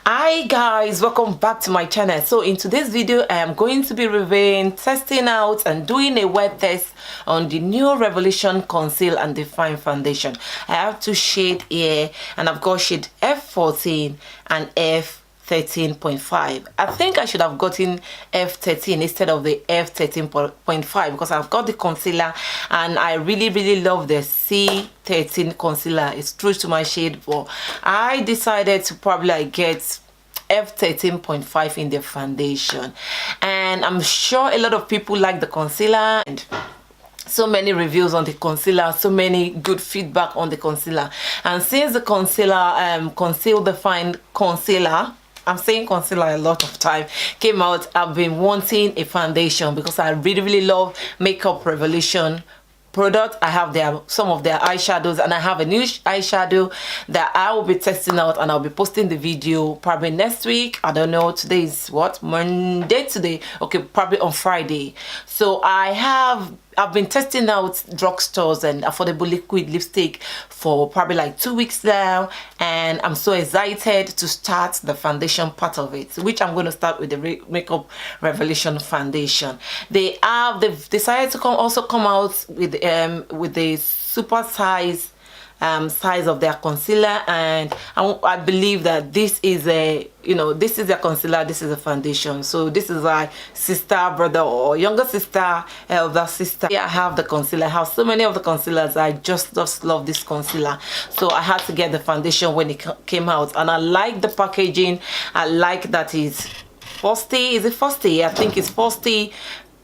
Hi guys, welcome back to my channel. So in today's video I am going to be reviewing, testing out and doing a wet test on the new Revolution Conceal and Define foundation. I have two shades here and I've got shade F14 and F13.5. I think I should have gotten F13 instead of the F13.5 because I've got the concealer and I really love the C13 concealer. It's true to my shade, but I decided to probably get F13.5 in the foundation, and I'm sure a lot of people like the concealer and so many reviews on the concealer, so many good feedback on the concealer. And since the concealer Conceal&Define concealer, I'm saying concealer a lot of time, came out, I've been wanting a foundation because I really love Makeup Revolution product. I have some of their eyeshadows and I have a new eyeshadow that I will be testing out and I'll be posting the video probably next week. I don't know, today is what, Monday today, okay, probably on Friday. So I've been testing out drugstores and affordable liquid lipstick for probably like 2 weeks now, and I'm so excited to start the foundation part of it, which I'm going to start with the Makeup Revolution foundation. They've decided to also come out with the super size of their concealer, and I believe that this is a, this is a concealer, this is a foundation. So this is like sister, brother, or younger sister, elder sister. Yeah, I have the concealer. I have so many of the concealers. I just love this concealer, so I had to get the foundation when it came out, and I like the packaging. I like that it's Fosty. Is it Fosty? I think it's Fosty.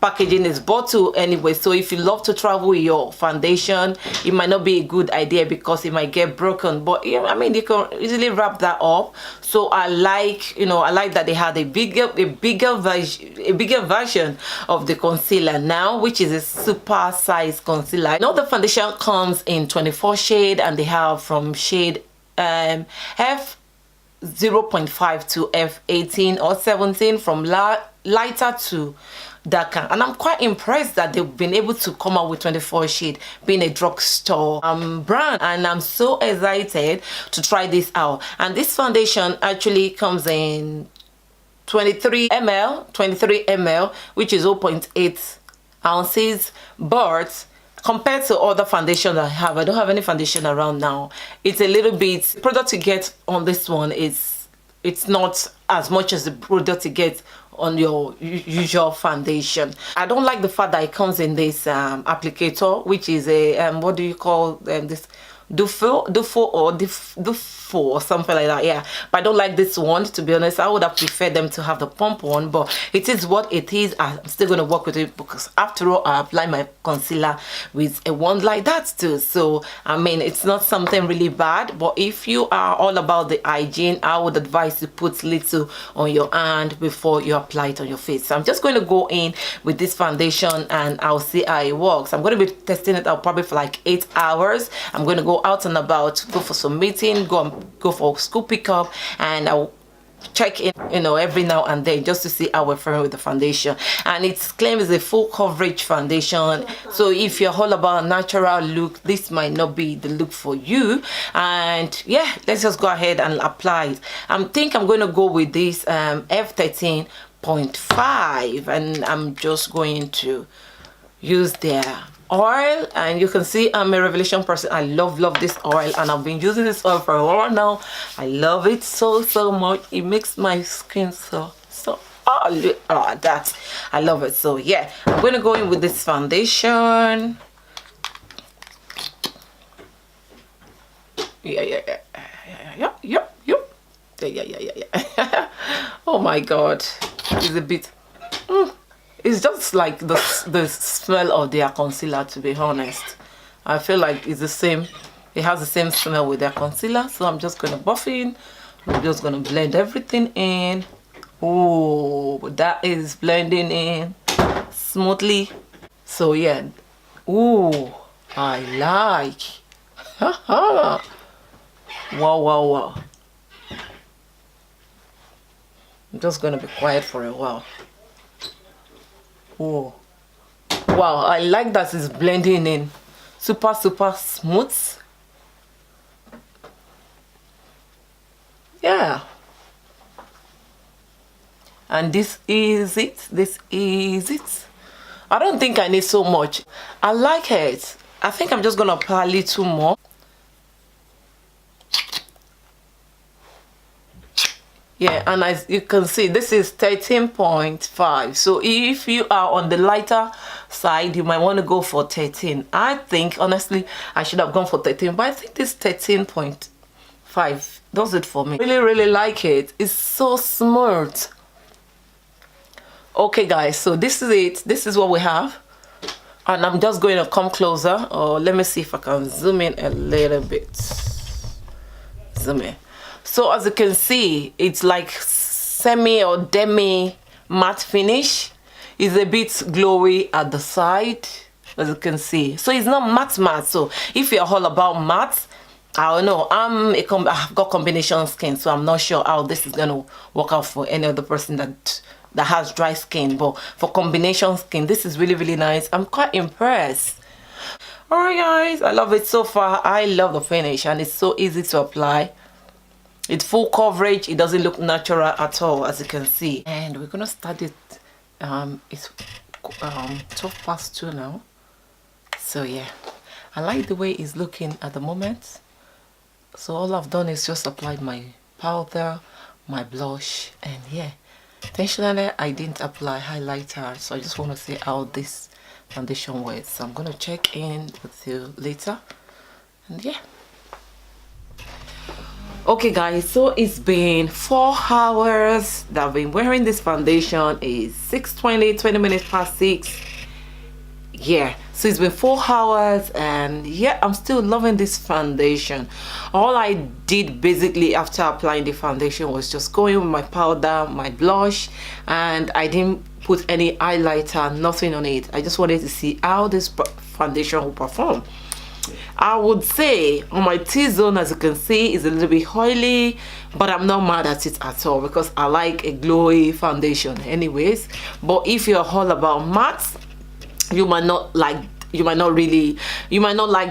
Packaging is bottle anyway, so if you love to travel with your foundation, it might not be a good idea because it might get broken, but yeah, I mean, you can easily wrap that up. So I like, I like that they had a bigger version of the concealer now, which is a super size concealer. I know the foundation comes in 24 shade, and they have from shade F0.5 to F18 or 17, from lighter to darker, and I'm quite impressed that they've been able to come out with 24 shade, being a drugstore brand, and I'm so excited to try this out. And this foundation actually comes in 23 ml, which is 0.8 ounces, but compared to other foundations I don't have any foundation around now. It's a little bit, product you get on this one it's not as much as the product you get on your usual foundation. I don't like the fact that it comes in this applicator, which is a what do you call this, Duffo or something like that. Yeah, but I don't like this one, to be honest. I would have preferred them to have the pump one, but it is what it is. I'm still going to work with it because after all, I apply my concealer with a wand like that too. So I mean, it's not something really bad, but if you are all about the hygiene, I would advise to put little on your hand before you apply it on your face. So I'm just going to go in with this foundation and I'll see how it works. I'm going to be testing it out probably for like 8 hours. I'm going to go out and about, go for some meeting, go for school pickup, and I'll check in, every now and then just to see how we're faring with the foundation. And its claim is a full coverage foundation, so if you're all about a natural look, this might not be the look for you. And yeah, let's just go ahead and apply it. I think I'm going to go with this F13.5, and I'm just going to use their oil. And you can see I'm a Revolution person. I love this oil, and I've been using this oil for a while now. I love it so much. It makes my skin so that I love it. So yeah, I'm going to go in with this foundation. Yeah. Oh my god, it's a bit it's just like the smell of their concealer, to be honest. I feel like it's the same. It has the same smell with their concealer. So I'm just going to buff in. I'm just going to blend everything in. Oh, that is blending in smoothly. So yeah. Oh, I like. Wow. I'm just going to be quiet for a while. Oh wow, I like that it's blending in super smooth. Yeah, And this is it. This is it. I don't think I need so much. I like it. I think I'm just gonna apply a little more. Yeah, and as you can see, this is 13.5. So if you are on the lighter side, you might want to go for 13. I think, honestly, I should have gone for 13, but I think this 13.5 does it for me. Really like it. It's so smooth. Okay, guys, so this is it. This is what we have. And I'm just going to come closer. Or let me see if I can zoom in a little bit. Zoom in. So as you can see, it's like semi or demi matte finish. It's a bit glowy at the side, as you can see. So it's not matte. So if you're all about matte, I don't know. I've got combination skin, so I'm not sure how this is gonna work out for any other person that has dry skin. But for combination skin, this is really nice. I'm quite impressed. Alright guys, I love it so far. I love the finish, and it's so easy to apply. It's full coverage. It doesn't look natural at all, as you can see. And we're gonna start it. It's 2:12 now. So yeah, I like the way it's looking at the moment. So all I've done is just applied my powder, my blush, and yeah, intentionally I didn't apply highlighter. So I just want to see how this foundation works. So I'm gonna check in with you later, and yeah. Okay guys, so it's been 4 hours that I've been wearing this foundation. It's 20 minutes past 6. Yeah, so it's been 4 hours, and yeah, I'm still loving this foundation. All I did basically after applying the foundation was just go in with my powder, my blush, and I didn't put any highlighter, nothing on it. I just wanted to see how this foundation will perform. I would say on my T-zone, as you can see, is a little bit oily, but I'm not mad at it at all because I like a glowy foundation anyways. But if you're all about matte, you might not like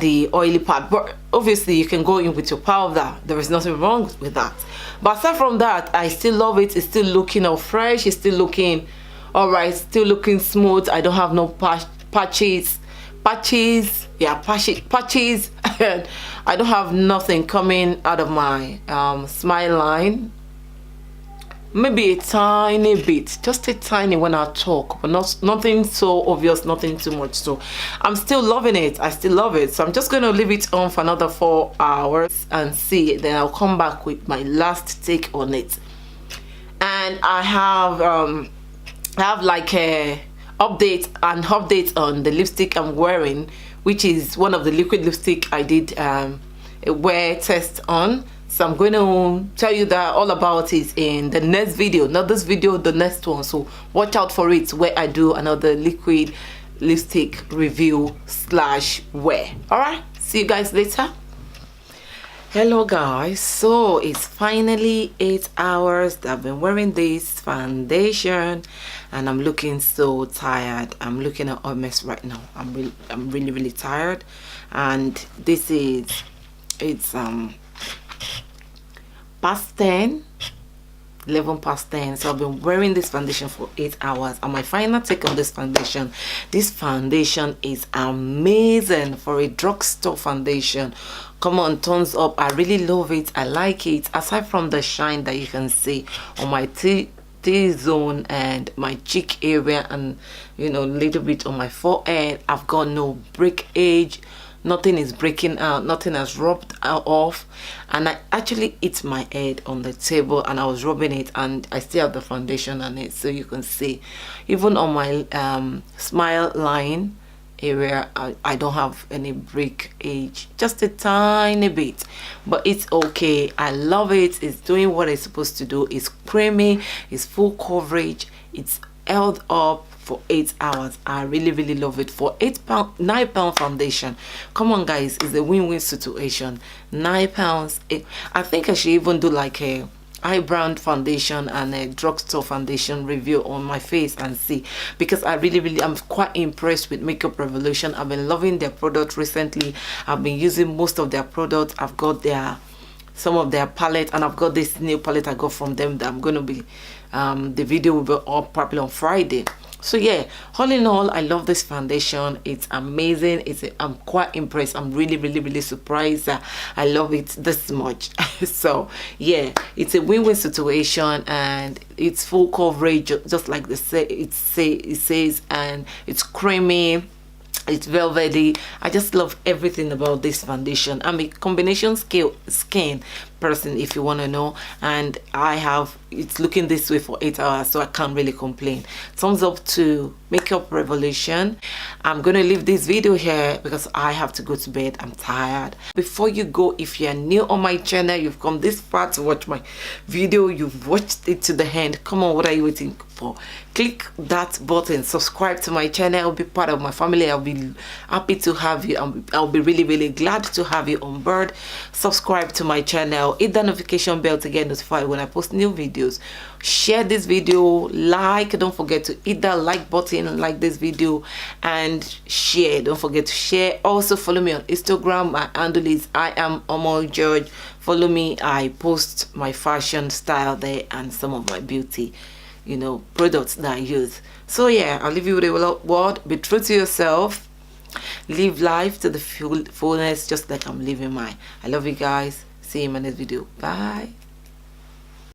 the oily part, but obviously you can go in with your powder. There is nothing wrong with that. But aside from that, I still love it. It's still looking all fresh. It's still looking all right, still looking smooth. I don't have no patches. Yeah, patches. I don't have nothing coming out of my smile line. Maybe a tiny bit, just a tiny when I talk, but nothing so obvious, nothing too much. So I'm still loving it. I still love it. So I'm just gonna leave it on for another 4 hours and see. Then I'll come back with my last take on it. And I have like a update on the lipstick I'm wearing, which is one of the liquid lipstick I did a wear test on. So I'm going to tell you that all about it in the next video, not this video, the next one. So watch out for it, where I do another liquid lipstick review / wear. All right, see you guys later. Hello guys, so it's finally 8 hours that I've been wearing this foundation, and I'm looking so tired. I'm looking at a mess right now. I'm really tired, and this is past 10, 11 past 10. So I've been wearing this foundation for 8 hours, and my final take on this foundation is amazing for a drugstore foundation. Come on, thumbs up. I really love it. I like it. Aside from the shine that you can see on my T-zone and my cheek area, and you know, a little bit on my forehead, I've got no breakage. Nothing is breaking out, nothing has rubbed off, and I actually hit my head on the table and I was rubbing it, and I still have the foundation on it. So you can see even on my smile line area, I don't have any breakage, just a tiny bit, but it's okay. I love it. It's doing what it's supposed to do. It's creamy, it's full coverage, it's held up for 8 hours. I really love it. For £9 foundation, come on guys, it's a win-win situation. £9. I think I should even do like a eyebrow foundation and a drugstore foundation review on my face and see, because I'm quite impressed with Makeup Revolution. I've been loving their product recently. I've been using most of their products. I've got their some of their palette, and I've got this new palette I got from them that I'm going to be the video will be up probably on Friday. So yeah, all in all, I love this foundation. It's amazing. I'm quite impressed. I'm really surprised that I love it this much. So yeah, it's a win-win situation, and it's full coverage, just like it says, and it's creamy. It's velvety. I just love everything about this foundation. I'm a combination skin person, if you want to know, and it's looking this way for 8 hours, so I can't really complain. Thumbs up to Makeup Revolution. I'm gonna leave this video here because I have to go to bed. I'm tired. Before you go, if you're new on my channel, you've come this far to watch my video, you've watched it to the end, come on, what are you waiting for? Click that button, subscribe to my channel, I'll be part of my family. I'll be happy to have you. I'll be really glad to have you on board. Subscribe to my channel, hit the notification bell to get notified when I post new videos. Share this video, don't forget to hit that like button, like this video, and share. Don't forget to share. Also follow me on Instagram. My handle is I am Omo George. Follow me. I post my fashion style there and some of my beauty, products that I use. So yeah, I'll leave you with a word. Be true to yourself. Live life to the fullness, just like I'm living mine. I love you guys. See you in my next video. Bye.